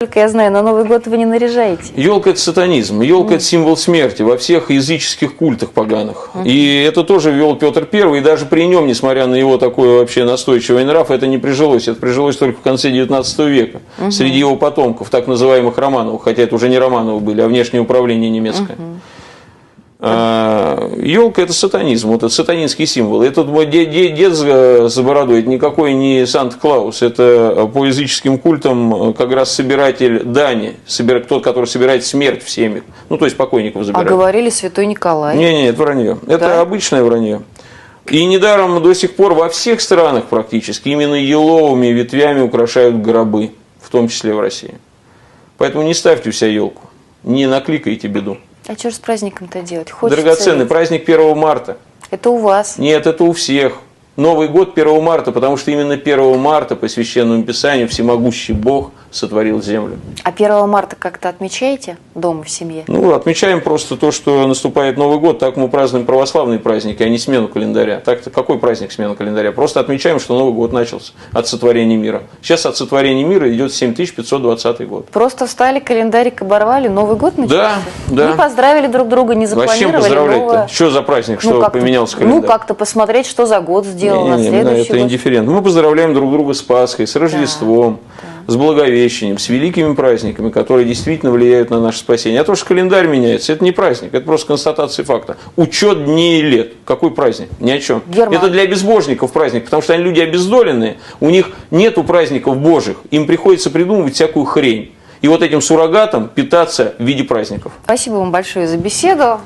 Только я знаю, на Новый год вы не наряжаете. Елка – это сатанизм, елка – это символ смерти во всех языческих культах поганых. И это тоже ввел Петр I, и даже при нем, несмотря на его такой вообще настойчивый нрав, это не прижилось. Это прижилось только в конце 19 века, среди его потомков, так называемых Романовых, хотя это уже не Романовы были, а внешнее управление немецкое. Елка – это сатанизм, вот это сатанинский символ. Этот мой дед с бородой, это никакой не Санта-Клаус, это по языческим культам как раз собиратель дани, тот, который собирает смерть в семьях, ну то есть покойников забирает. А говорили святой Николай. Не, это вранье, это обычное вранье. И недаром до сих пор во всех странах практически именно еловыми ветвями украшают гробы, в том числе в России. Поэтому не ставьте у себя елку, не накликайте беду. А что же с праздником-то делать? Хочется Драгоценный ведь. праздник 1 марта. Это у вас. Нет, это у всех. Новый год 1 марта, потому что именно 1 марта по Священному Писанию всемогущий Бог сотворил землю. А 1 марта как-то отмечаете дома в семье? Ну, отмечаем просто то, что наступает Новый год, так мы празднуем православные праздники, а не смену календаря. Так-то какой праздник смена календаря? Просто отмечаем, что Новый год начался от сотворения мира. Сейчас от сотворения мира идет 7520 год. Просто встали, календарик оборвали, Новый год начался? Да. Не поздравили друг друга, не Зачем запланировали поздравлять-то? новое. Что за праздник, что как-то- поменялся календарь? Ну, как-то посмотреть, что за год сделал на следующий это год. индифферентно. Мы поздравляем друг друга с Пасхой, с Рождеством, с Благовещением, с великими праздниками, которые действительно влияют на наше спасение. А то, что календарь меняется, это не праздник, это просто констатация факта. Учет дней и лет. Какой праздник? Ни о чем. Герман. Это для безбожников праздник, потому что они люди обездоленные, у них нету праздников божьих, им приходится придумывать всякую хрень. И вот этим суррогатом питаться в виде праздников. Спасибо вам большое за беседу.